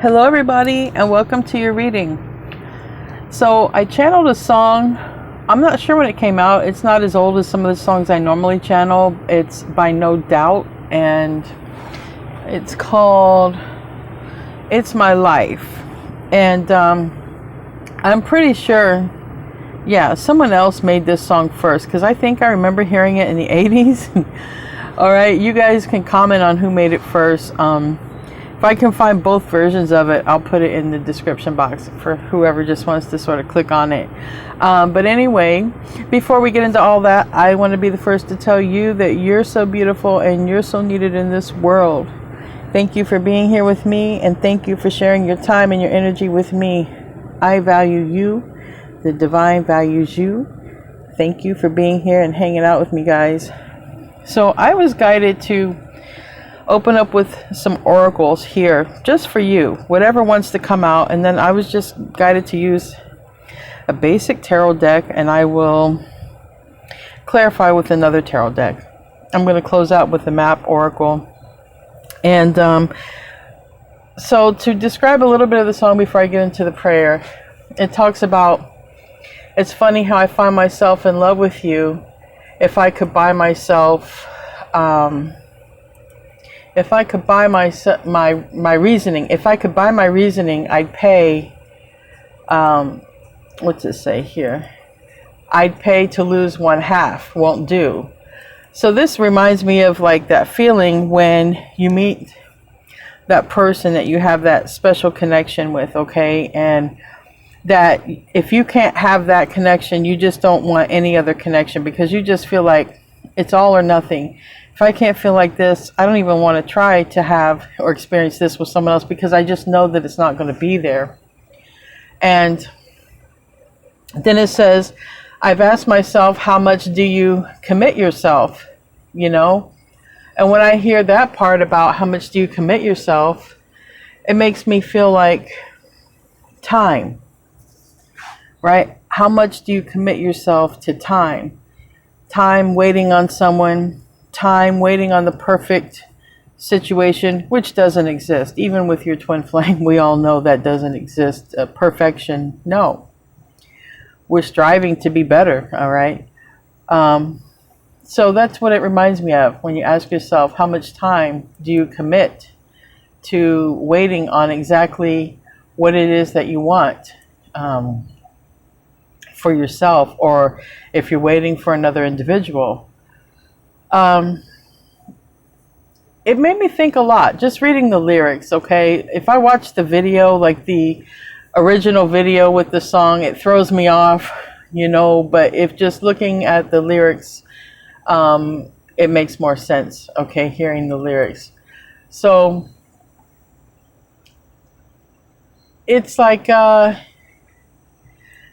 Hello everybody and welcome to your reading. So I channeled a song. I'm not sure when it came out. It's not as old as some of the songs I normally channel. It's by No Doubt and it's called It's My Life. And I'm pretty sure, yeah, someone else made this song first because I think I remember hearing it in the 80s. All right, you guys can comment on who made it first. If I can find both versions of it, I'll put it in the description box for whoever just wants to sort of click on it. But anyway, before we get into all that, I want to be the first to tell you that you're so beautiful and you're so needed in this world. Thank you for being here with me, and thank you for sharing your time and your energy with me. I value you. The divine values you. Thank you for being here and hanging out with me, guys. So I was guided to open up with some oracles here just for you, whatever wants to come out, and then I was just guided to use a basic tarot deck, and I will clarify with another tarot deck. I'm going to close out with the map oracle. And so to describe a little bit of the song before I get into the prayer, it talks about, it's funny how I find myself in love with you. If I could buy myself if I could buy my reasoning, if I could buy my reasoning, I'd pay, what's it say here? I'd pay to lose one half, won't do. So this reminds me of like that feeling when you meet that person that you have that special connection with, okay? And that if you can't have that connection, you just don't want any other connection because you just feel like it's all or nothing. If I can't feel like this, I don't even want to try to have or experience this with someone else because I just know that it's not going to be there. And then it says, I've asked myself, how much do you commit yourself? You know? And when I hear that part about how much do you commit yourself, it makes me feel like time, right? How much do you commit yourself to time? Time waiting on someone, time waiting on the perfect situation, which doesn't exist. Even with your twin flame, we all know that doesn't exist. Perfection, no. We're striving to be better, all right? So that's what it reminds me of when you ask yourself, how much time do you commit to waiting on exactly what it is that you want for yourself, or if you're waiting for another individual. It made me think a lot just reading the lyrics, okay? If I watch the video, like the original video with the song, it throws me off, you know, but if just looking at the lyrics, it makes more sense, okay, hearing the lyrics. So it's like,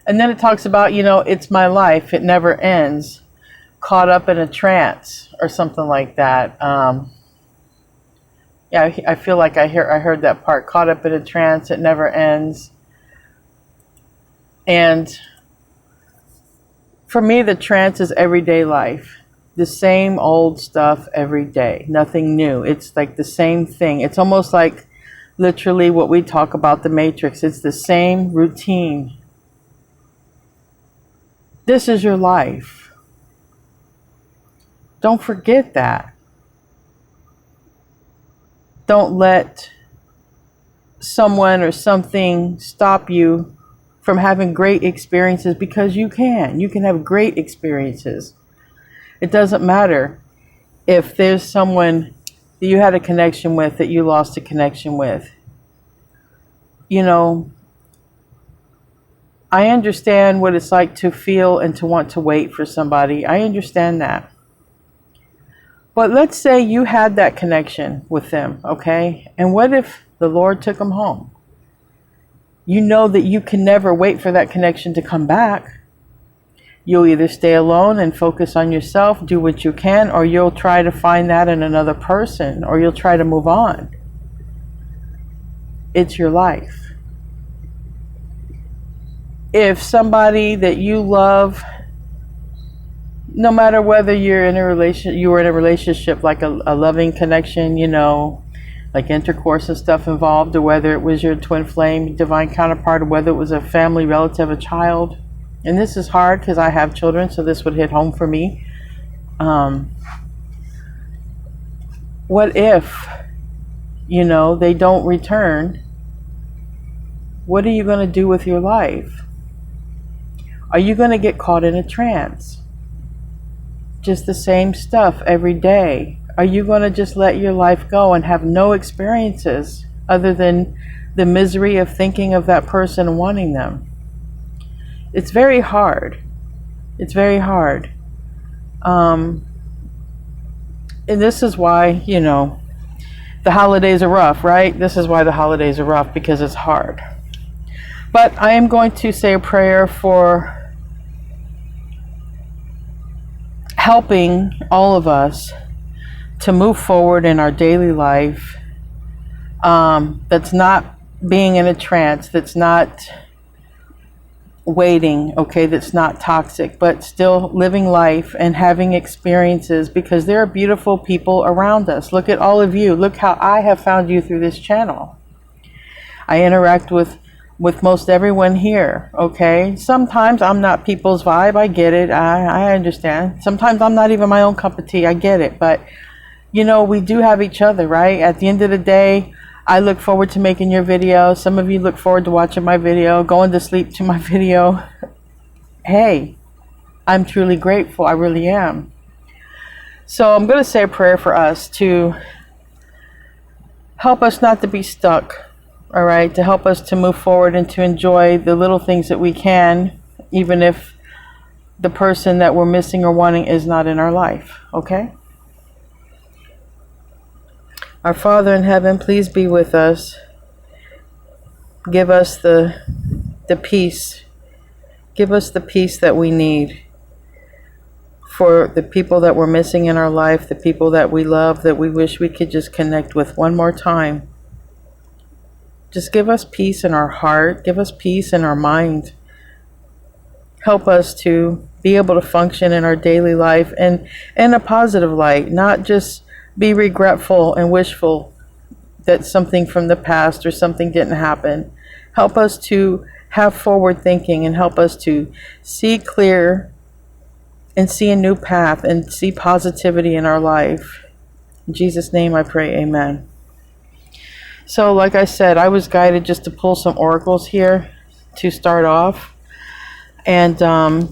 and then it talks about, you know, it's my life, it never ends, caught up in a trance or something like that. Yeah, I feel like I heard that part, caught up in a trance, it never ends. And for me, the trance is everyday life. The same old stuff every day, nothing new. It's like the same thing. It's almost like literally what we talk about, the Matrix. It's the same routine. This is your life. Don't forget that. Don't let someone or something stop you from having great experiences, because you can. You can have great experiences. It doesn't matter if there's someone that you had a connection with that you lost a connection with. You know, I understand what it's like to feel and to want to wait for somebody. I understand that. But let's say you had that connection with them, okay? And what if the Lord took them home? You know that you can never wait for that connection to come back. You'll either stay alone and focus on yourself, do what you can, or you'll try to find that in another person, or you'll try to move on. It's your life. If somebody that you love, no matter whether you're in a relationship, like a loving connection, you know, like intercourse and stuff involved, or whether it was your twin flame, divine counterpart, or whether it was a family relative, a child. And this is hard because I have children, so this would hit home for me. What if, they don't return? What are you going to do with your life? Are you going to get caught in a trance? Just the same stuff every day? Are you going to just let your life go and have no experiences other than the misery of thinking of that person and wanting them? It's very hard. It's very hard. And this is why, the holidays are rough, right? This is why the holidays are rough, because it's hard. But I am going to say a prayer for helping all of us to move forward in our daily life, that's not being in a trance, that's not waiting, okay, that's not toxic, but still living life and having experiences, because there are beautiful people around us. Look at all of you. Look how I have found you through this channel. I interact with most everyone here, okay? Sometimes I'm not people's vibe. I get it. I understand. Sometimes I'm not even my own cup of tea. I get it. But, we do have each other, right? At the end of the day, I look forward to making your video. Some of you look forward to watching my video, going to sleep to my video. Hey, I'm truly grateful. I really am. So I'm going to say a prayer for us to help us not to be stuck. All right, to help us to move forward and to enjoy the little things that we can, even if the person that we're missing or wanting is not in our life, okay? Our Father in heaven, please be with us. Give us the peace. Give us the peace that we need for the people that we're missing in our life, the people that we love, that we wish we could just connect with one more time. Just give us peace in our heart. Give us peace in our mind. Help us to be able to function in our daily life and in a positive light, not just be regretful and wishful that something from the past or something didn't happen. Help us to have forward thinking and help us to see clear and see a new path and see positivity in our life. In Jesus' name I pray, amen. So like I said, I was guided just to pull some oracles here to start off and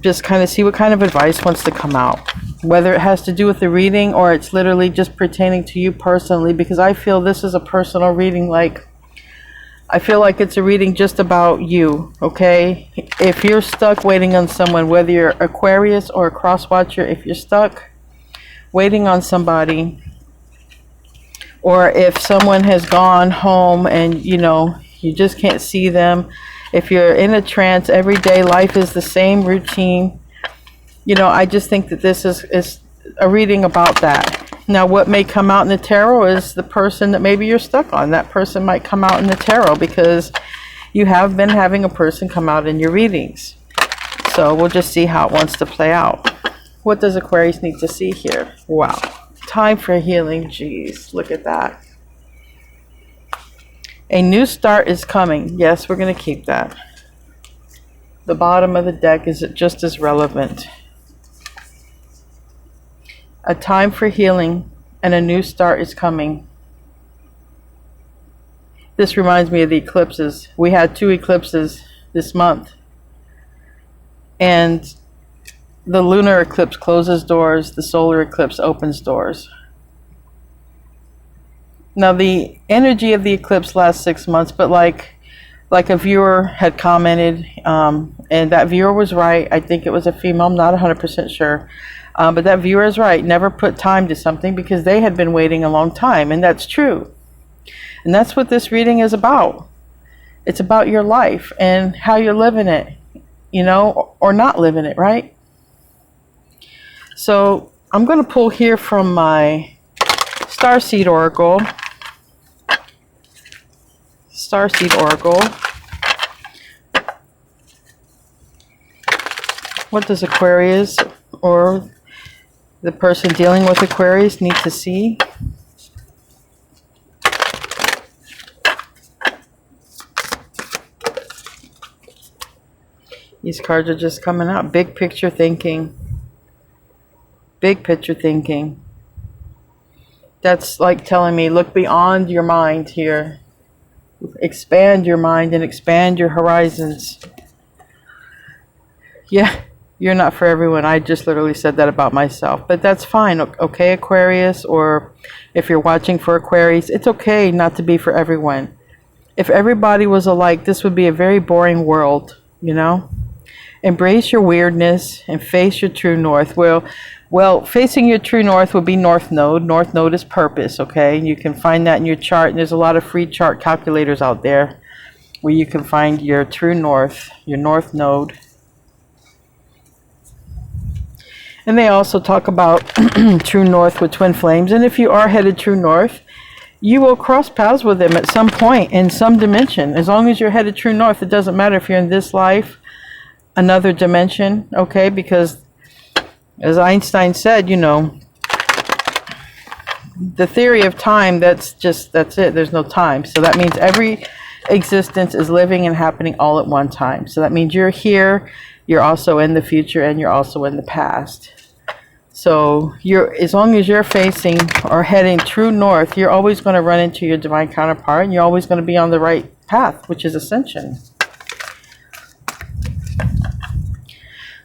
just kind of see what kind of advice wants to come out. Whether it has to do with the reading or it's literally just pertaining to you personally, because I feel this is a personal reading. I feel like it's a reading just about you, okay? If you're stuck waiting on someone, whether you're Aquarius or a cross watcher, if you're stuck waiting on somebody, or if someone has gone home and, you just can't see them. If you're in a trance, everyday life is the same routine. I just think that this is a reading about that. Now, what may come out in the tarot is the person that maybe you're stuck on. That person might come out in the tarot because you have been having a person come out in your readings. So we'll just see how it wants to play out. What does Aquarius need to see here? Wow. Time for healing. Jeez, look at that. A new start is coming. Yes, we're going to keep that. The bottom of the deck is just as relevant. A time for healing and a new start is coming. This reminds me of the eclipses. We had 2 eclipses this month. And the lunar eclipse closes doors. The solar eclipse opens doors. Now, the energy of the eclipse lasts 6 months, but like a viewer had commented, and that viewer was right. I think it was a female. I'm not 100% sure. But that viewer is right. Never put time to something because they had been waiting a long time, and that's true. And that's what this reading is about. It's about your life and how you're living it, or not living it, right? So I'm going to pull here from my Starseed Oracle. Starseed Oracle. What does Aquarius or the person dealing with Aquarius need to see? These cards are just coming out. Big picture thinking. Big picture thinking. That's like telling me, look beyond your mind here. Expand your mind and expand your horizons. Yeah, you're not for everyone. I just literally said that about myself. But that's fine. Okay, Aquarius, or if you're watching for Aquarius, it's okay not to be for everyone. If everybody was alike, this would be a very boring world, you know? Embrace your weirdness and face your true north. Well, facing your true north would be North Node. North Node is purpose, okay? You can find that in your chart, and there's a lot of free chart calculators out there where you can find your true north, your North Node. And they also talk about true north with twin flames. And if you are headed true north, you will cross paths with them at some point in some dimension. As long as you're headed true north, it doesn't matter if you're in this life, another dimension, okay? Because as Einstein said, you know, the theory of time, that's it. There's no time. So that means every existence is living and happening all at one time. So that means you're here, you're also in the future, and you're also in the past. So as long as you're facing or heading true north, you're always going to run into your divine counterpart, and you're always going to be on the right path, which is ascension.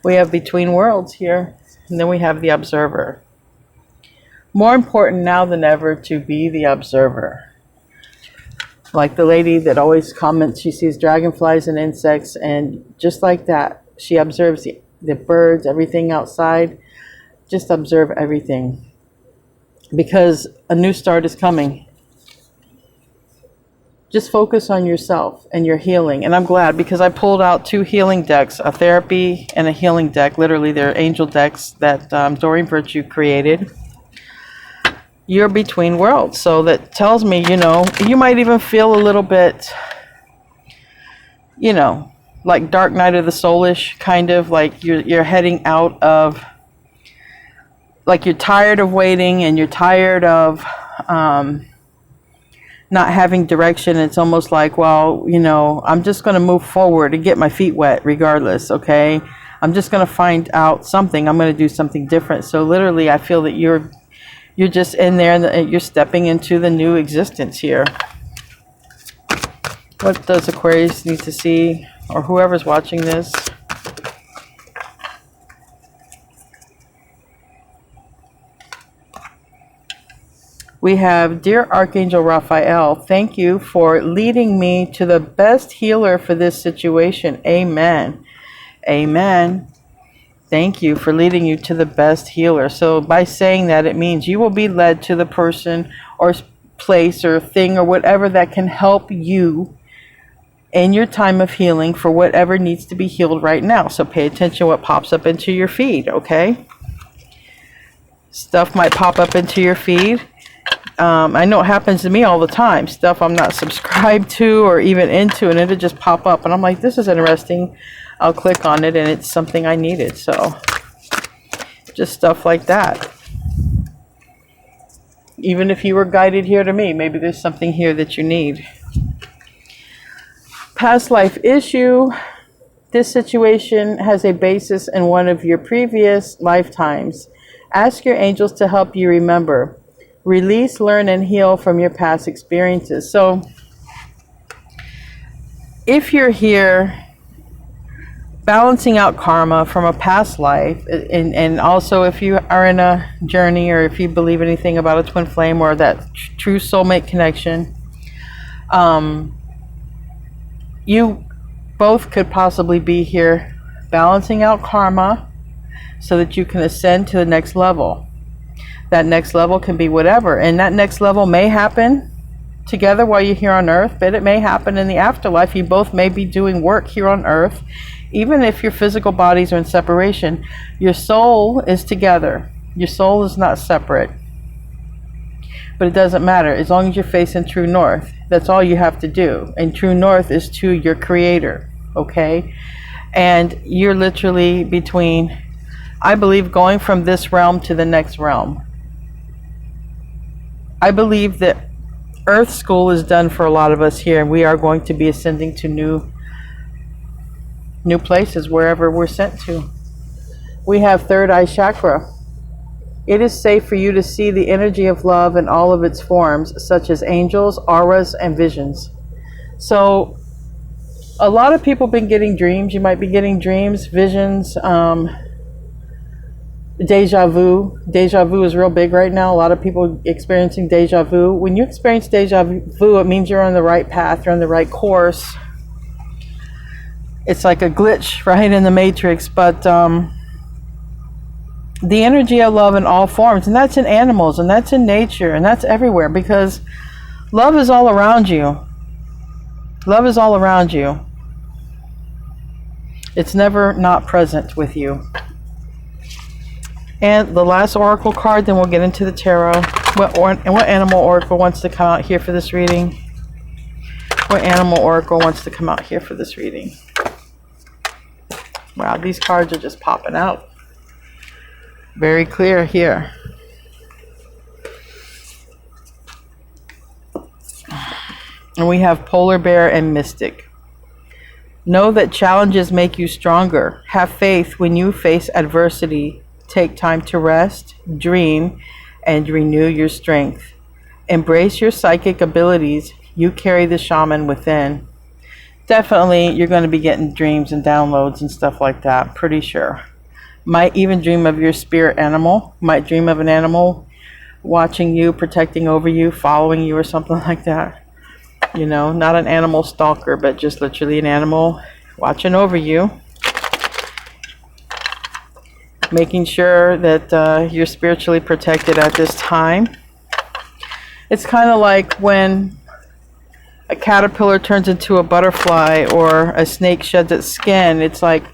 We have between worlds here, and then we have the observer. More important now than ever to be the observer. Like the lady that always comments, she sees dragonflies and insects, and just like that, she observes the birds, everything outside. Just observe everything, because a new start is coming. Just focus on yourself and your healing. And I'm glad, because I pulled out 2 healing decks, a therapy and a healing deck. Literally, they're angel decks that Doreen Virtue created. You're between worlds. So that tells me, you know, you might even feel a little bit, you know, like Dark Night of the Soulish, kind of like you're heading out of, like you're tired of waiting, and you're tired of not having direction. It's almost like, well, you know, I'm just going to move forward and get my feet wet regardless, okay? I'm just going to find out something. I'm going to do something different. So literally, I feel that you're just in there, and you're stepping into the new existence here. What does Aquarius need to see, or whoever's watching this? We have, Dear Archangel Raphael, thank you for leading me to the best healer for this situation. Amen. Amen. Thank you for leading you to the best healer. So by saying that, it means you will be led to the person or place or thing or whatever that can help you in your time of healing for whatever needs to be healed right now. So pay attention what pops up into your feed, okay? Stuff might pop up into your feed. I know it happens to me all the time. Stuff I'm not subscribed to or even into, and it'll just pop up. And I'm like, this is interesting. I'll click on it, and it's something I needed. So just stuff like that. Even if you were guided here to me, maybe there's something here that you need. Past life issue. This situation has a basis in one of your previous lifetimes. Ask your angels to help you remember. Release, learn, and heal from your past experiences. So if you're here balancing out karma from a past life, and also if you are in a journey, or if you believe anything about a twin flame or that true soulmate connection, you both could possibly be here balancing out karma so that you can ascend to the next level. That next level can be whatever, and that next level may happen together while you're here on earth, but it may happen in the afterlife. You both may be doing work here on earth. Even if your physical bodies are in separation, your soul is together. Your soul is not separate. But it doesn't matter. As long as you're facing true north, that's all you have to do. And true north is to your creator, okay? And you're literally between, I believe, going from this realm to the next realm. I believe that Earth School is done for a lot of us here, and we are going to be ascending to new new places, wherever we're sent to. We have third eye chakra. It is safe for you to see the energy of love in all of its forms, such as angels, auras, and visions. So a lot of people have been getting dreams. You might be getting dreams, visions, deja vu. Deja vu is real big right now. A lot of people experiencing deja vu. When you experience deja vu, it means you're on the right path, you're on the right course. It's like a glitch, right, in the matrix. But the energy of love in all forms, and that's in animals, and that's in nature, and that's everywhere, because love is all around you. Love is all around you. It's never not present with you. And the last oracle card, then we'll get into the tarot. What animal oracle wants to come out here for this reading? What animal oracle wants to come out here for this reading? Wow, these cards are just popping out. Very clear here. And we have polar bear and mystic. Know that challenges make you stronger. Have faith when you face adversity. Take time to rest, dream, and renew your strength. Embrace your psychic abilities. You carry the shaman within. Definitely, you're going to be getting dreams and downloads and stuff like that. Pretty sure. Might even dream of your spirit animal. Might dream of an animal watching you, protecting over you, following you, or something like that. You know, not an animal stalker, but just literally an animal watching over you. Making sure that you're spiritually protected at this time. It's kind of like when a caterpillar turns into a butterfly or a snake sheds its skin. It's like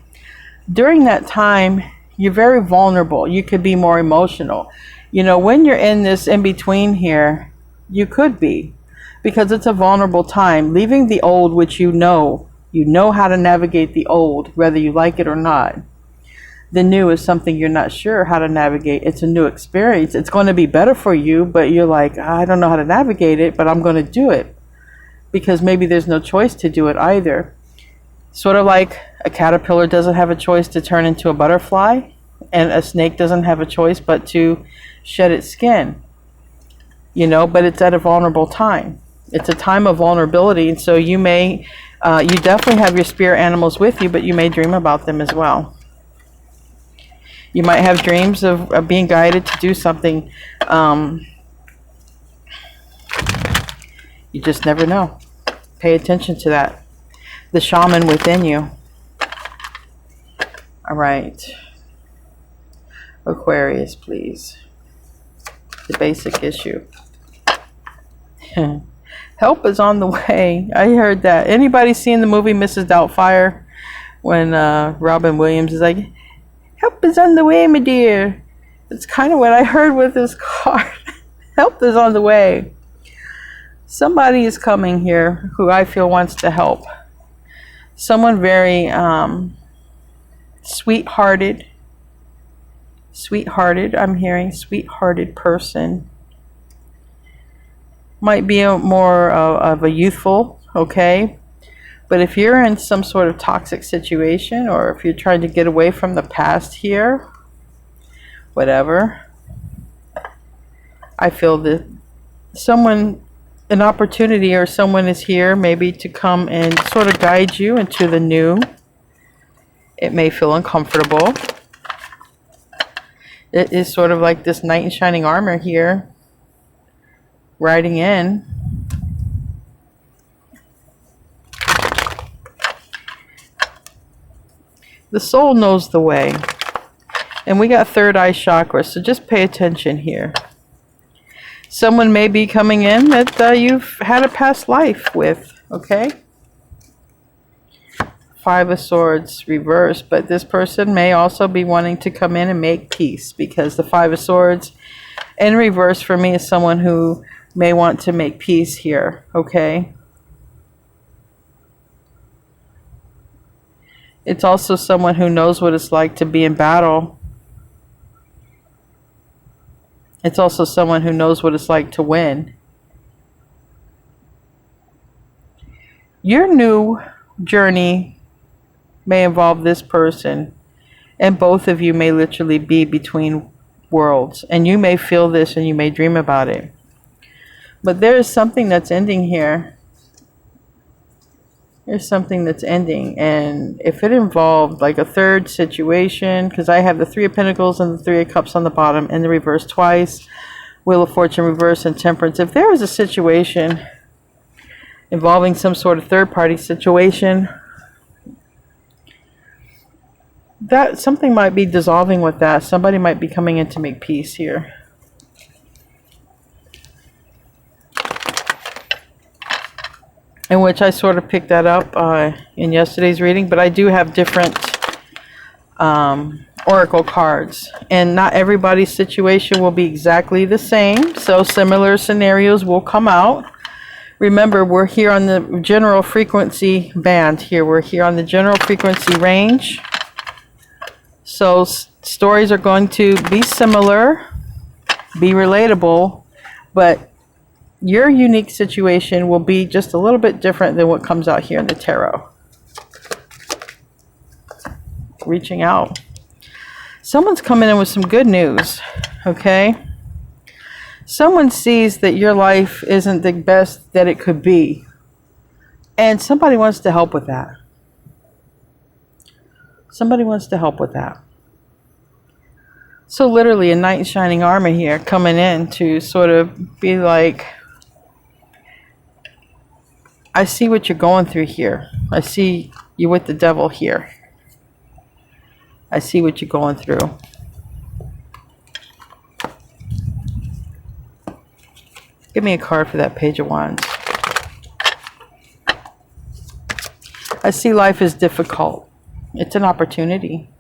during that time, you're very vulnerable. You could be more emotional. You know, when you're in this in-between here, you could be. Because it's a vulnerable time. Leaving the old, which you know how to navigate the old, whether you like it or not. The new is something you're not sure how to navigate. It's a new experience. It's going to be better for you, but you're like, I don't know how to navigate it, but I'm going to do it. Because maybe there's no choice to do it either. Sort of like a caterpillar doesn't have a choice to turn into a butterfly, and a snake doesn't have a choice but to shed its skin. You know, but it's at a vulnerable time. It's a time of vulnerability, and so you may, you definitely have your spirit animals with you, but you may dream about them as well. You might have dreams of being guided to do something. You just never know. Pay attention to that. The shaman within you. All right. Aquarius, please. The basic issue. Help is on the way. I heard that. Anybody seen the movie Mrs. Doubtfire? When Robin Williams is like, help is on the way, my dear. It's kind of what I heard with this card. Help is on the way. Somebody is coming here who I feel wants to help. Someone very sweet-hearted. Sweet-hearted, I'm hearing. Sweet-hearted person. Might be more of a youthful, okay? But if you're in some sort of toxic situation, or if you're trying to get away from the past here, whatever, I feel that someone, an opportunity or someone is here maybe to come and sort of guide you into the new. It may feel uncomfortable. It is sort of like this knight in shining armor here, riding in. The soul knows the way. And we got third eye chakra, so just pay attention here. Someone may be coming in that you've had a past life with, okay? Five of Swords reversed, but this person may also be wanting to come in and make peace, because the Five of Swords in reverse for me is someone who may want to make peace here, okay? It's also someone who knows what it's like to be in battle. It's also someone who knows what it's like to win. Your new journey may involve this person, and both of you may literally be between worlds, and you may feel this and you may dream about it. But there is something that's ending here. There's something that's ending, and if it involved like a third situation, because I have the Three of Pentacles and the Three of Cups on the bottom in the reverse twice, Wheel of Fortune reverse, and Temperance. If there is a situation involving some sort of third-party situation, that something might be dissolving with that. Somebody might be coming in to make peace here. In which I sort of picked that up in yesterday's reading, but I do have different oracle cards, and not everybody's situation will be exactly the same, so similar scenarios will come out. Remember, we're here on the general frequency band here. We're here on the general frequency range. So stories are going to be similar, be relatable, but your unique situation will be just a little bit different than what comes out here in the tarot. Reaching out. Someone's coming in with some good news, okay? Someone sees that your life isn't the best that it could be, and somebody wants to help with that. Somebody wants to help with that. So literally a knight in shining armor here coming in to sort of be like, I see what you're going through here. I see you with the devil here. I see what you're going through. Give me a card for that Page of Wands. I see life is difficult. It's an opportunity.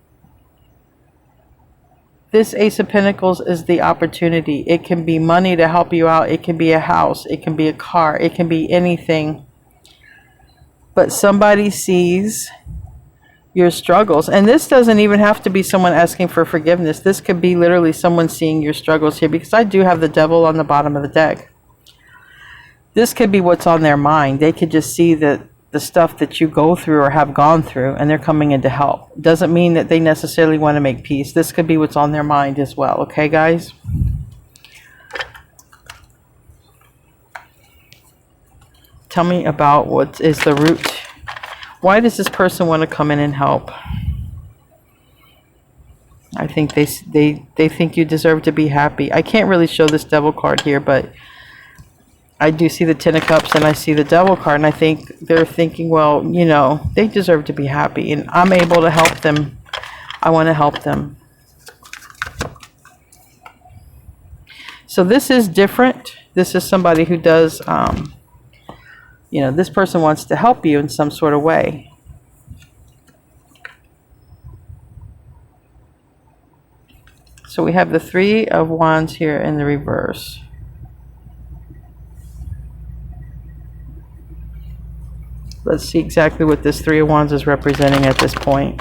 This Ace of Pentacles is the opportunity. It can be money to help you out. It can be a house. It can be a car. It can be anything. But somebody sees your struggles. And this doesn't even have to be someone asking for forgiveness. This could be literally someone seeing your struggles here, because I do have the devil on the bottom of the deck. This could be what's on their mind. They could just see that the stuff that you go through or have gone through, and they're coming in to help. Doesn't mean that they necessarily want to make peace. This could be what's on their mind as well. Okay, guys? Tell me about what is the root. Why does this person want to come in and help? I think they think you deserve to be happy. I can't really show this devil card here, but I do see the Ten of Cups and I see the devil card, and I think they're thinking, well, you know, they deserve to be happy, and I'm able to help them. I want to help them. So this is different. This is somebody who does, you know, this person wants to help you in some sort of way. So we have the Three of Wands here in the reverse. Let's see exactly what this Three of Wands is representing at this point.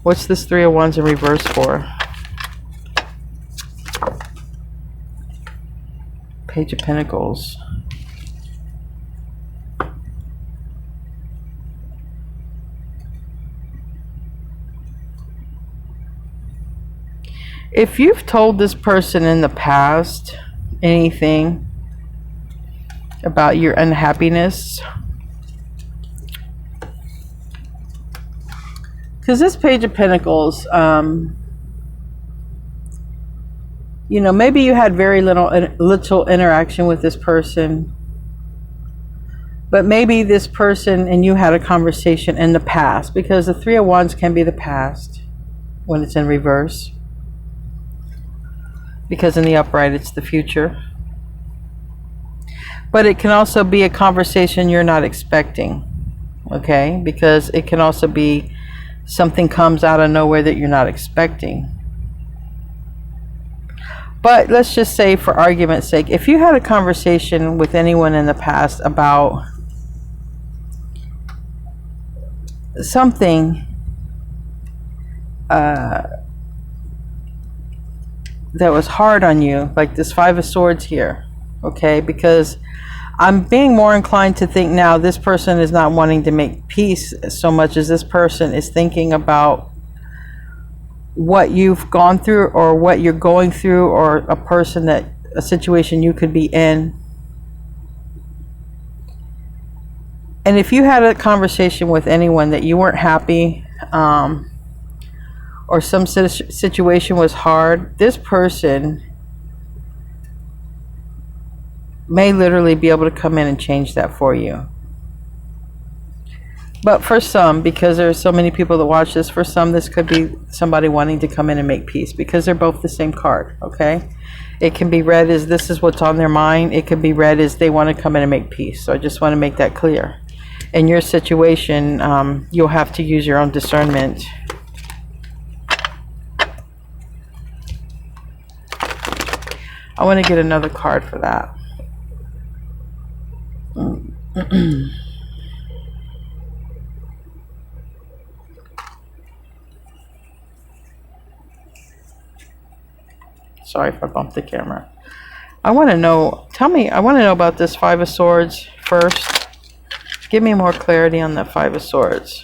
What's this Three of Wands in reverse for? Page of Pentacles. If you've told this person in the past anything about your unhappiness, because this Page of Pentacles, you know, maybe you had very little interaction with this person, but maybe this person and you had a conversation in the past, because the Three of Wands can be the past when it's in reverse, because in the upright it's the future. But it can also be a conversation you're not expecting, okay? Because it can also be something comes out of nowhere that you're not expecting. But let's just say, for argument's sake, if you had a conversation with anyone in the past about something that was hard on you, like this Five of Swords here, okay? Because I'm being more inclined to think now this person is not wanting to make peace so much as this person is thinking about what you've gone through or what you're going through, or a situation you could be in. And if you had a conversation with anyone that you weren't happy, or some situation was hard, this person may literally be able to come in and change that for you. But for some, because there are so many people that watch this, for some this could be somebody wanting to come in and make peace, because they're both the same card, okay? It can be read as this is what's on their mind. It can be read as they want to come in and make peace. So I just want to make that clear. In your situation, you'll have to use your own discernment. I want to get another card for that. Sorry if I bumped the camera. I want to know, I want to know about this Five of Swords first. Give me more clarity on the Five of Swords.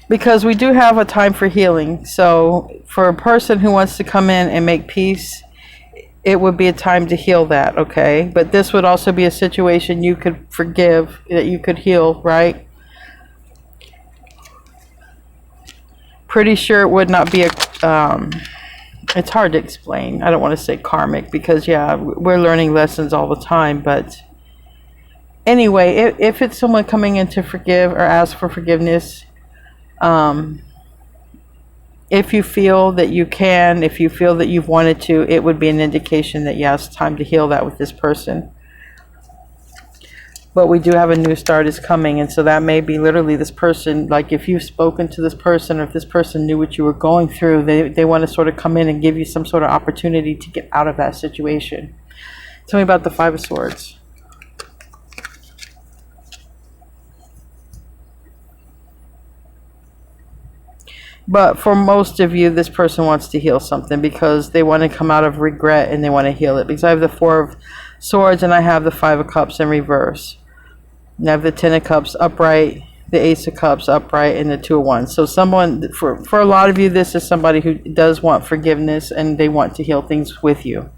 Because we do have a time for healing. So for a person who wants to come in and make peace, it would be a time to heal that, okay? But this would also be a situation you could forgive, that you could heal, right? Pretty sure it would not be it's hard to explain. I don't want to say karmic, because yeah, we're learning lessons all the time. But anyway, if it's someone coming in to forgive or ask for forgiveness, if you feel that you can, if you feel that you've wanted to, it would be an indication that yes, time to heal that with this person. But we do have a new start is coming, and so that may be literally this person, like if you've spoken to this person, or if this person knew what you were going through, they want to sort of come in and give you some sort of opportunity to get out of that situation. Tell me about the Five of Swords. But for most of you, this person wants to heal something, because they want to come out of regret and they want to heal it. Because I have the Four of Swords and I have the Five of Cups in reverse. And I have the Ten of Cups upright, the Ace of Cups upright, and the Two of Wands. So someone, for a lot of you, this is somebody who does want forgiveness and they want to heal things with you.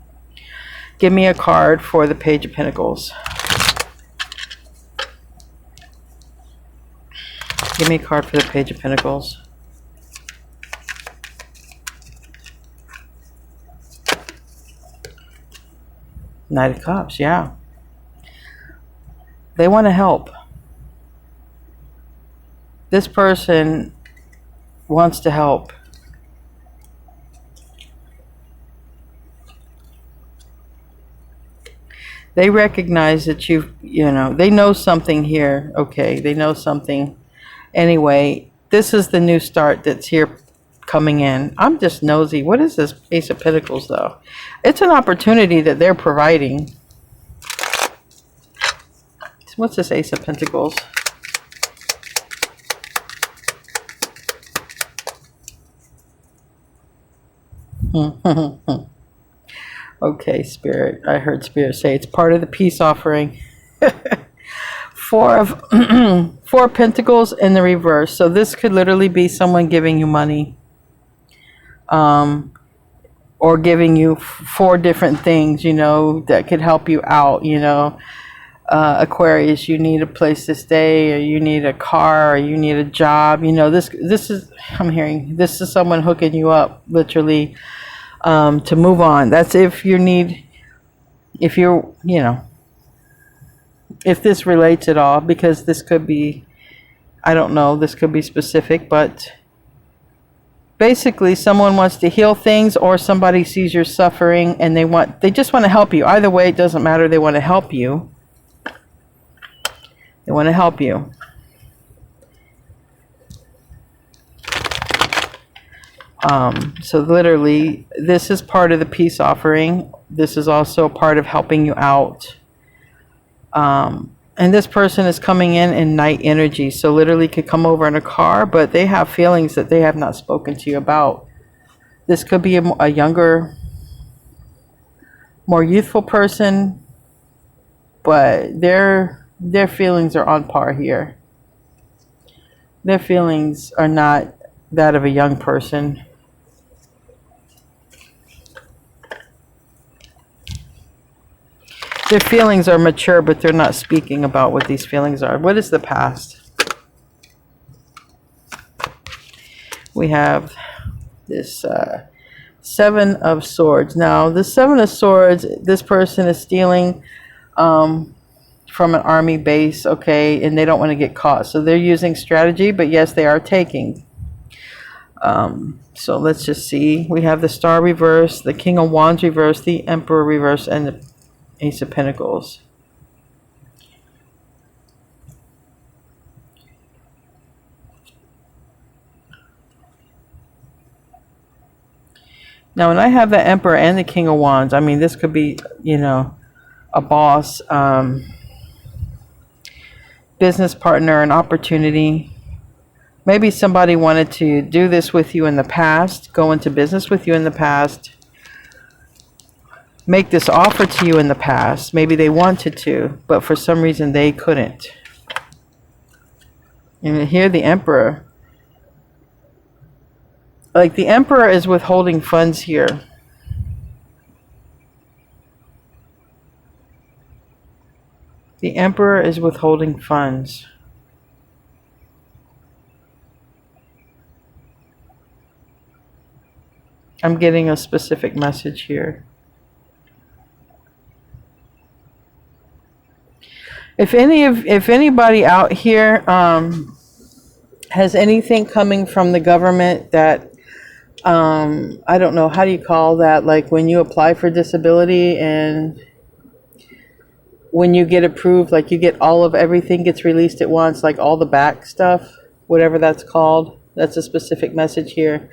Give me a card for the Page of Pentacles. Give me a card for the Page of Pentacles. Knight of Cups, yeah. They want to help. This person wants to help. They recognize that they know something here. Okay, they know something. Anyway, this is the new start that's here coming in. I'm just nosy. What is this Ace of Pentacles, though? It's an opportunity that they're providing. What's this Ace of Pentacles? Okay, Spirit. I heard Spirit say it's part of the peace offering. Four of Pentacles in the reverse. So this could literally be someone giving you money. Or giving you 4 different things, that could help you out, Aquarius, you need a place to stay, or you need a car, or you need a job. This is, I'm hearing, this is someone hooking you up, literally, to move on. That's if if this relates at all, because this could be, I don't know, this could be specific, but basically someone wants to heal things, or somebody sees you're suffering and they just want to help you. Either way, it doesn't matter. They want to help you. They want to help you. So literally, this is part of the peace offering. This is also part of helping you out. And this person is coming in night energy. So literally could come over in a car, but they have feelings that they have not spoken to you about. This could be a younger more youthful person, but their feelings are on par here. Their feelings are not that of a young person. Their feelings are mature, but they're not speaking about what these feelings are. What is the past? We have this Seven of Swords. Now, the Seven of Swords, this person is stealing from an army base, okay, and they don't want to get caught. So they're using strategy, but yes, they are taking. So let's just see. We have the Star reverse, the King of Wands reverse, the Emperor reverse, and the Ace of Pentacles. Now, when I have the Emperor and the King of Wands, I mean, this could be, you know, a boss, business partner, an opportunity. Maybe somebody wanted to do this with you in the past, go into business with you in the past, make this offer to you in the past. Maybe they wanted to, but for some reason they couldn't. And here the Emperor. Like the Emperor is withholding funds here. The Emperor is withholding funds. I'm getting a specific message here. If anybody out here has anything coming from the government that I don't know, how do you call that? Like when you apply for disability and when you get approved, like you get all of everything gets released at once, like all the back stuff, whatever that's called. That's a specific message here.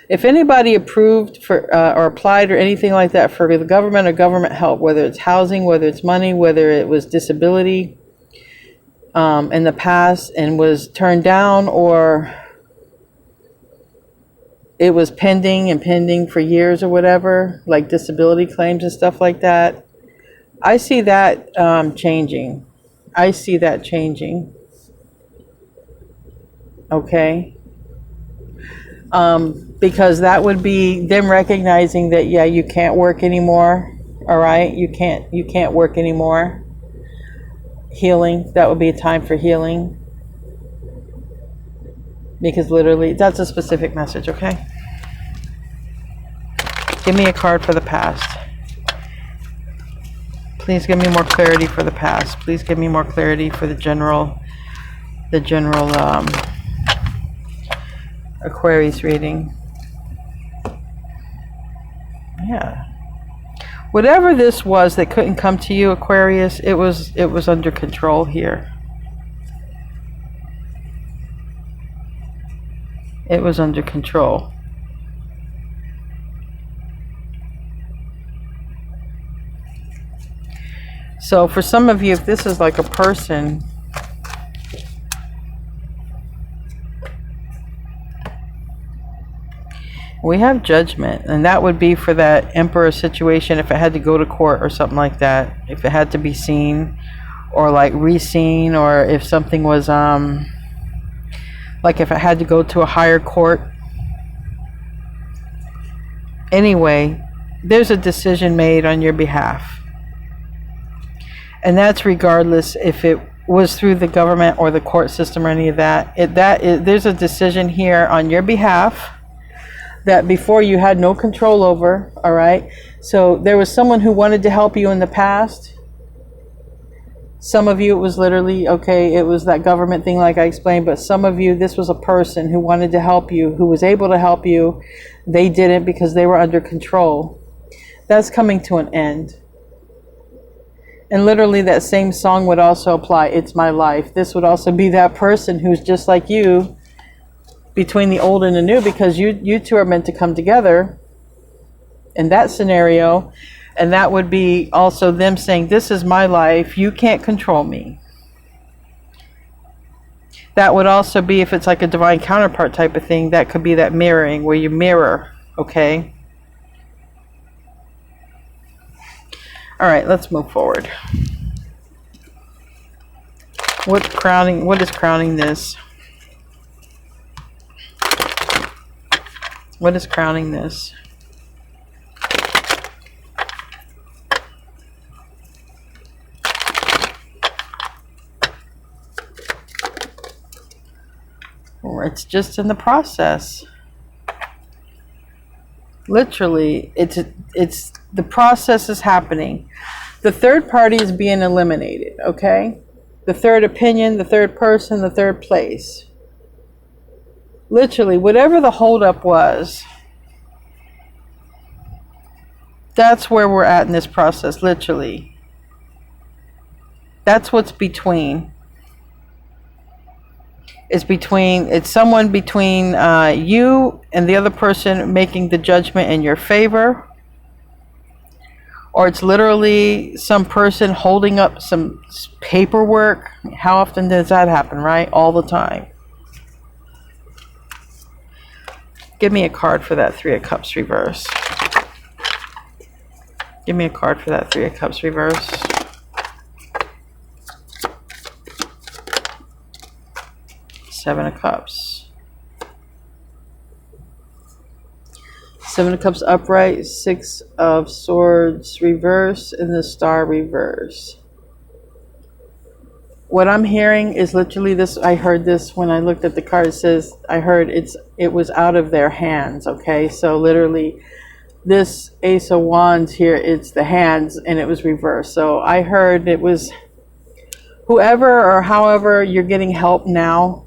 If anybody approved for or applied or anything like that for the government or government help, whether it's housing, whether it's money, whether it was disability in the past and was turned down, or it was pending for years or whatever, like disability claims and stuff like that, I see that changing. I see that changing. Okay. Because that would be them recognizing that, yeah, you can't work anymore. All right. You can't work anymore. Healing. That would be a time for healing. Because literally, that's a specific message. Okay. Give me a card for the past. Please give me more clarity for the past. Please give me more clarity for the general Aquarius reading. Yeah. Whatever this was that couldn't come to you, Aquarius, it was under control here. It was under control. So for some of you, if this is like a person, we have Judgment, and that would be for that Emperor situation if it had to go to court or something like that, if it had to be seen or like re-seen, or if something was like if it had to go to a higher court. Anyway, there's a decision made on your behalf, and that's regardless if it was through the government or the court system or any of that. There's a decision here on your behalf that before you had no control over. All right. So there was someone who wanted to help you in the past. Some of you, it was literally, okay, it was that government thing like I explained, but some of you, this was a person who wanted to help you, who was able to help you. They didn't because they were under control. That's coming to an end. And literally that same song would also apply. It's My Life. This would also be that person who's just like you, between the old and the new, because you two are meant to come together in that scenario. And that would be also them saying, this is my life, you can't control me. That would also be, if it's like a divine counterpart type of thing, that could be that mirroring, where you mirror. Okay. All right, let's move forward. What is crowning this? What is crowning this? It's just in the process. Literally, it's the process is happening. The third party is being eliminated, okay? The third opinion, the third person, the third place. Literally, whatever the holdup was, that's where we're at in this process, literally. That's what's between. It's someone between you and the other person making the judgment in your favor. Or it's literally some person holding up some paperwork. How often does that happen, right? All the time. Give me a card for that Three of Cups reverse. Give me a card for that Three of Cups reverse. Seven of Cups. Seven of Cups upright, Six of Swords reverse, and the Star reverse. What I'm hearing is literally this. I heard this when I looked at the card. It says, I heard it was out of their hands, okay? So literally, this Ace of Wands here, it's the hands, and it was reversed. So I heard it was whoever or however you're getting help now.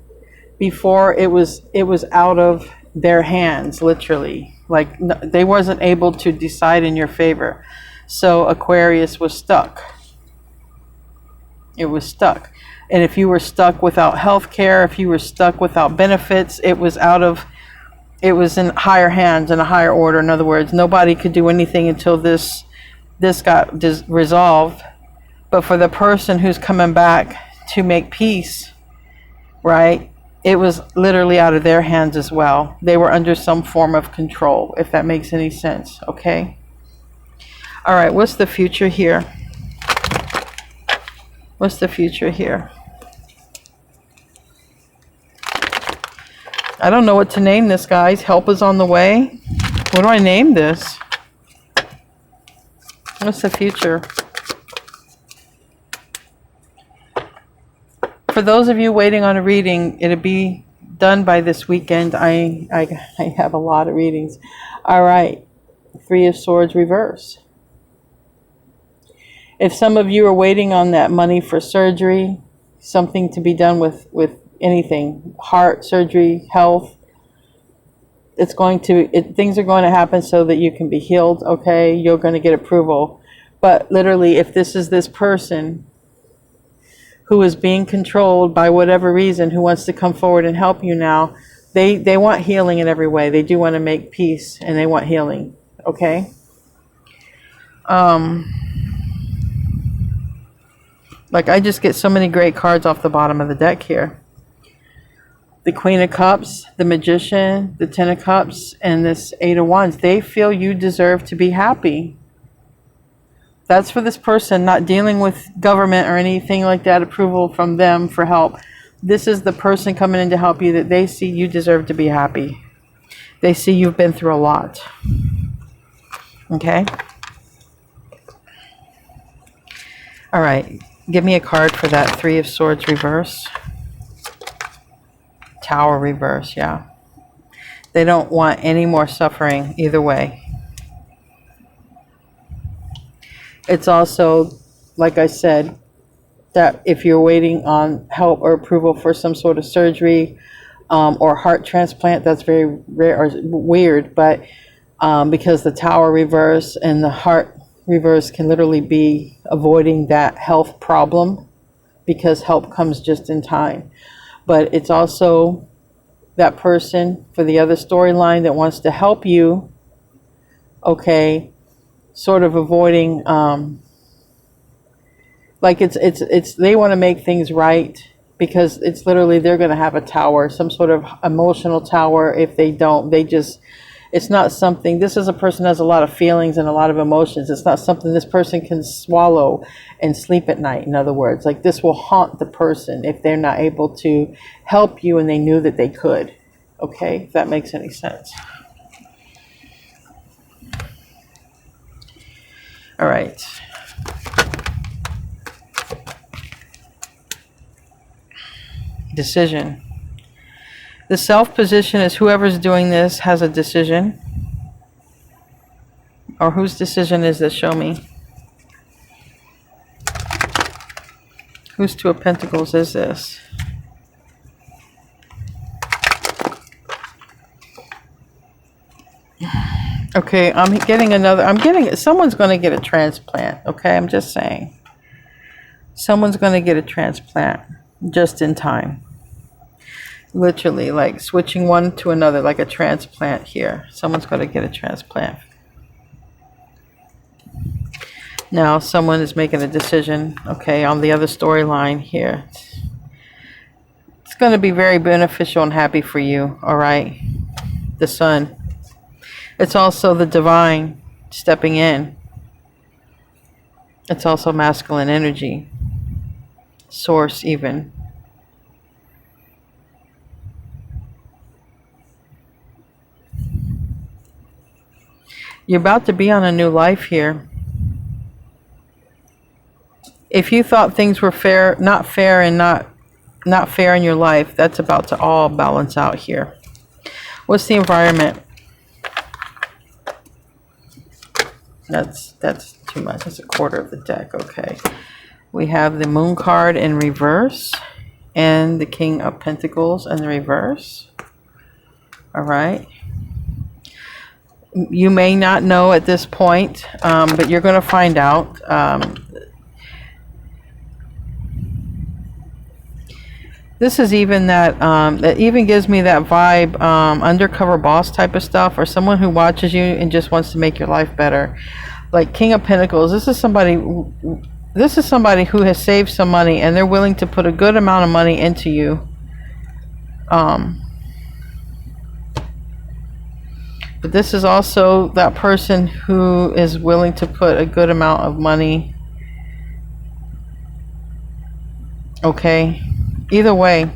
Before it was out of their hands, literally. Like they wasn't able to decide in your favor. So Aquarius was stuck. It was stuck. And if you were stuck without health care, if you were stuck without benefits, it was in higher hands, in a higher order. In other words, nobody could do anything until this got resolved. But for the person who's coming back to make peace, right? It was literally out of their hands as well. They were under some form of control, if that makes any sense, okay? All right, what's the future here? What's the future here? I don't know what to name this, guys. Help is on the way. What do I name this? What's the future? For those of you waiting on a reading, it'll be done by this weekend. I have a lot of readings. All right. Three of Swords reverse. If some of you are waiting on that money for surgery, something to be done with anything, heart surgery, health, things are going to happen so that you can be healed, okay? You're going to get approval. But literally, if this is this person who is being controlled by whatever reason, who wants to come forward and help you now, they want healing in every way. They do want to make peace, and they want healing, okay? Like, I just get so many great cards off the bottom of the deck here. The Queen of Cups, the Magician, the Ten of Cups, and this Eight of Wands. They feel you deserve to be happy. That's for this person, not dealing with government or anything like that, approval from them for help. This is the person coming in to help you, that they see you deserve to be happy. They see you've been through a lot. Okay? All right. Give me a card for that Three of Swords reverse. Tower reverse, yeah. They don't want any more suffering either way. It's also, like I said, that if you're waiting on help or approval for some sort of surgery or heart transplant, that's very rare or weird, but because the Tower reverse and the heart reverse can literally be avoiding that health problem, because help comes just in time. But it's also that person for the other storyline that wants to help you, okay, sort of avoiding, like it's they want to make things right, because it's literally they're going to have a tower, some sort of emotional tower. If they don't, they just, It's not something, this is a person that has a lot of feelings and a lot of emotions. It's not something this person can swallow and sleep at night. In other words, like this will haunt the person if they're not able to help you and they knew that they could. Okay, if that makes any sense. All right. Decision. The self position is whoever's doing this has a decision. Or whose decision is this? Show me. Whose Two of Pentacles is this? Okay, someone's going to get a transplant. Okay, I'm just saying. Someone's going to get a transplant just in time. Literally, like switching one to another, like a transplant here. Someone's going to get a transplant. Now, someone is making a decision, okay, on the other storyline here. It's going to be very beneficial and happy for you, all right? The Sun. It's also the divine stepping in. It's also masculine energy. Source, even. You're about to be on a new life here. If you thought things were fair, not fair in your life, that's about to all balance out here. What's the environment? That's too much. That's a quarter of the deck. Okay. We have the Moon card in reverse and the King of Pentacles in the reverse. All right. You may not know at this point, but you're going to find out. This is even that, that even gives me that vibe, undercover boss type of stuff, or someone who watches you and just wants to make your life better. Like King of Pentacles, this is somebody who has saved some money and they're willing to put a good amount of money into you. But this is also that person who is willing to put a good amount of money. Okay. Either way,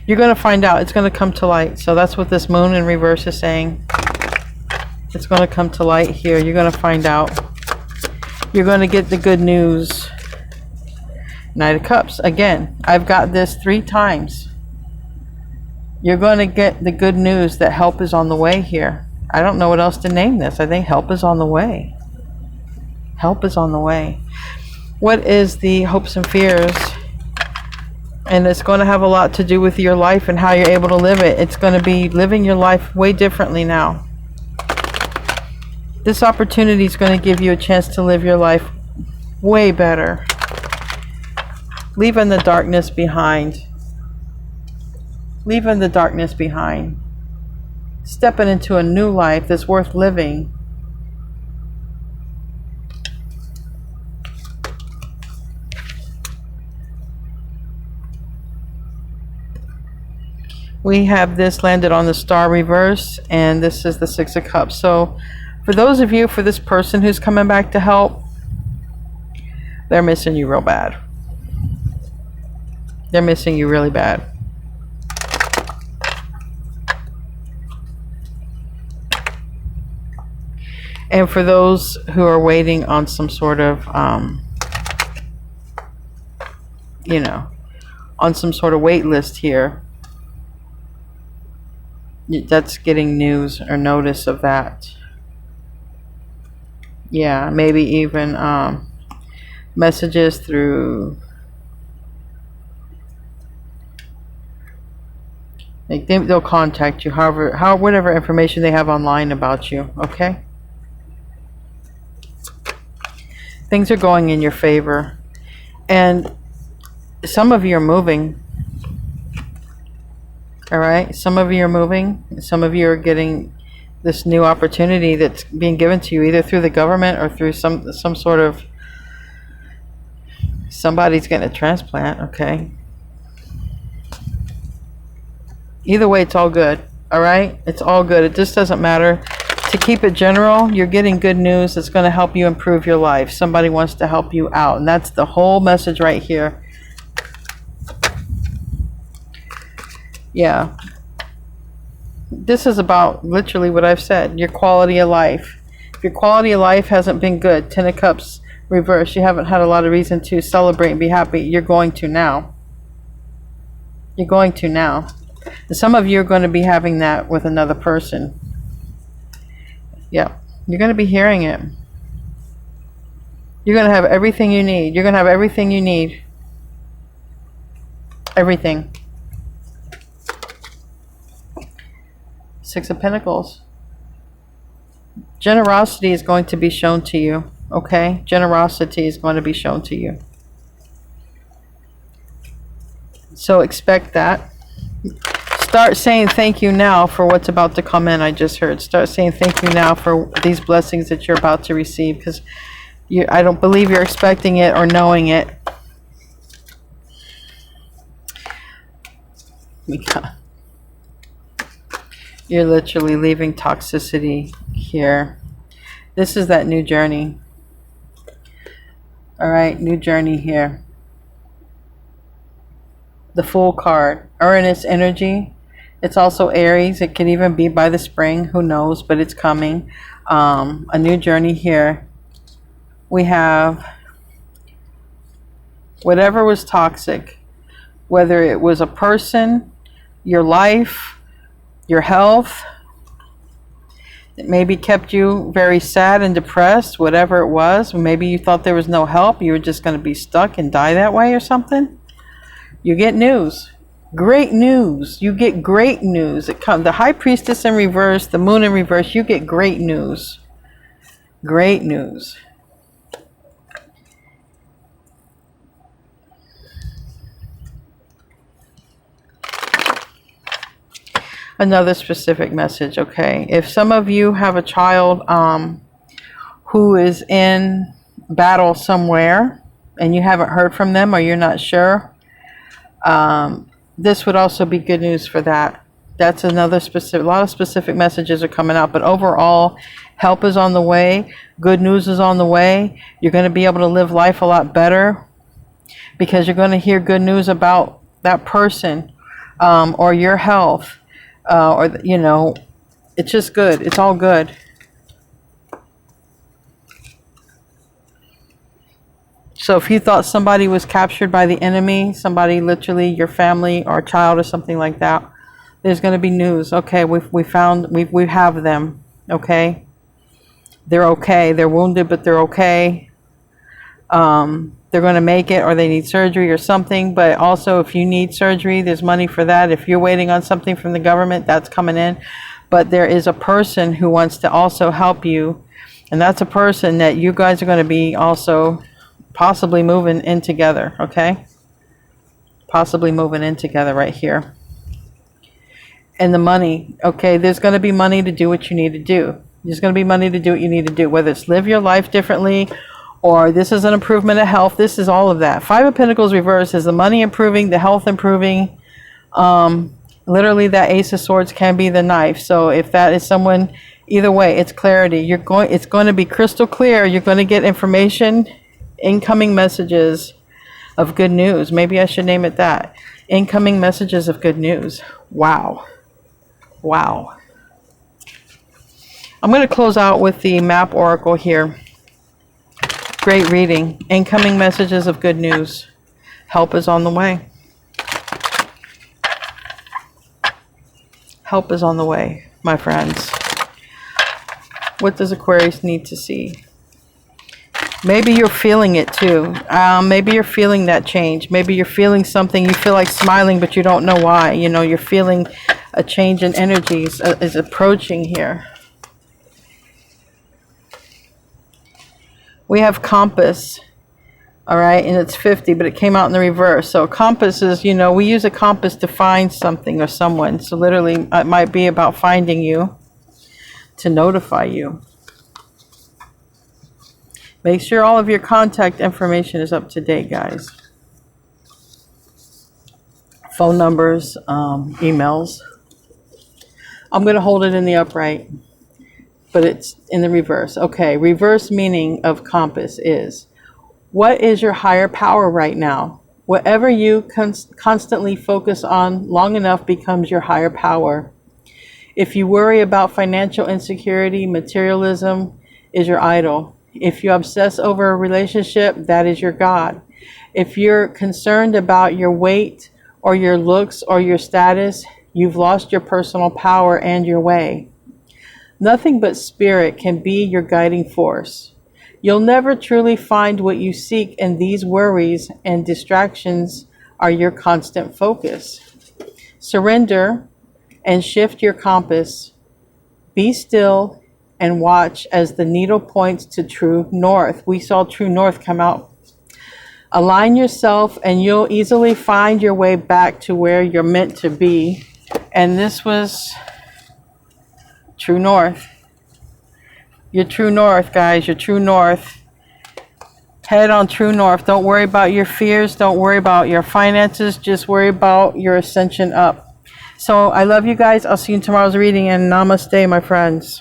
you're going to find out. It's going to come to light. So that's what this Moon in reverse is saying. It's going to come to light here. You're going to find out. You're going to get the good news. Knight of Cups. Again, I've got this 3 times. You're going to get the good news that help is on the way here. I don't know what else to name this. I think help is on the way. Help is on the way. What is the hopes and fears? And it's going to have a lot to do with your life and how you're able to live it. It's going to be living your life way differently now. This opportunity is going to give you a chance to live your life way better. Leaving the darkness behind. Leaving the darkness behind. Stepping into a new life that's worth living. We have this landed on the Star reverse, and this is the Six of Cups. So for those of you, for this person who's coming back to help, they're missing you real bad. They're missing you really bad. And for those who are waiting on some sort of, you know, on some sort of wait list here, that's getting news or notice of that. Yeah, maybe even messages through, like they'll contact you, whatever information they have online about you. Okay, things are going in your favor, and some of you are moving. All right, some of you are moving. Some of you are getting this new opportunity that's being given to you, either through the government or through some sort of, somebody's getting a transplant. Okay, either way, it's all good. All right? It's all good. It just doesn't matter. To keep it general, you're getting good news that's going to help you improve your life. Somebody wants to help you out. And that's the whole message right here. Yeah. This is about literally what I've said. Your quality of life. If your quality of life hasn't been good, Ten of Cups reverse, you haven't had a lot of reason to celebrate and be happy. You're going to now. You're going to now. And some of you are going to be having that with another person. Yeah, you're going to be hearing it. You're going to have everything you need. You're going to have everything you need. Everything. Six of Pentacles. Generosity is going to be shown to you. Okay? Generosity is going to be shown to you. So expect that. Start saying thank you now for what's about to come in. I just heard. Start saying thank you now for these blessings that you're about to receive, because I don't believe you're expecting it or knowing it. You're literally leaving toxicity here. This is that new journey. All right, new journey here. The Fool card, Uranus energy. It's also Aries. It could even be by the spring. Who knows? But it's coming. A new journey here. We have whatever was toxic, whether it was a person, your life, your health. It maybe kept you very sad and depressed, whatever it was. Maybe you thought there was no help. You were just going to be stuck and die that way or something. You get news. Great news. You get great news. It comes. The High Priestess in reverse, the Moon in reverse. You get great news. Great news. Another specific message, okay? If some of you have a child who is in battle somewhere and you haven't heard from them or you're not sure, this would also be good news for that. That's another specific, a lot of specific messages are coming out, but overall, help is on the way. Good news is on the way. You're going to be able to live life a lot better because you're going to hear good news about that person or your health. Or, you know, it's just good. It's all good. So if you thought somebody was captured by the enemy, somebody literally your family or child or something like that, there's going to be news. Okay, we have them. Okay, they're okay. They're wounded, but they're okay. They're going to make it, or they need surgery or something. But also, if you need surgery, there's money for that. If you're waiting on something from the government, that's coming in. But there is a person who wants to also help you, and that's a person that you guys are going to be also possibly moving in together. Okay, possibly moving in together right here. And the money, okay, there's going to be money to do what you need to do. There's going to be money to do what you need to do, whether it's live your life differently, or this is an improvement of health. This is all of that. Five of Pentacles reverse is the money improving, the health improving. Literally that Ace of Swords can be the knife. So if that is someone, either way, it's clarity. It's going to be crystal clear. You're going to get information, incoming messages of good news. Maybe I should name it that. Incoming messages of good news. Wow. Wow. I'm going to close out with the map oracle here. Great reading. Incoming messages of good news. Help is on the way. Help is on the way, my friends. What does Aquarius need to see? Maybe you're feeling it too. Maybe you're feeling that change. Maybe you're feeling something. You feel like smiling, but you don't know why. You know, you're feeling a change in energies is approaching here. We have compass, all right, and it's 50, but it came out in the reverse. So compass is, you know, we use a compass to find something or someone. So literally, it might be about finding you to notify you. Make sure all of your contact information is up to date, guys. Phone numbers, emails. I'm going to hold it in the upright, but it's in the reverse. Okay, reverse meaning of compass is, what is your higher power right now? Whatever you constantly focus on long enough becomes your higher power. If you worry about financial insecurity, materialism is your idol. If you obsess over a relationship, that is your God. If you're concerned about your weight or your looks or your status, you've lost your personal power and your way. Nothing but spirit can be your guiding force. You'll never truly find what you seek, and these worries and distractions are your constant focus. Surrender and shift your compass. Be still and watch as the needle points to true north. We saw true north come out. Align yourself and you'll easily find your way back to where you're meant to be. And this was true north. Your true north, guys, your true north. Head on true north. Don't worry about your fears. Don't worry about your finances. Just worry about your ascension up. So I love you guys. I'll see you in tomorrow's reading, and namaste, my friends.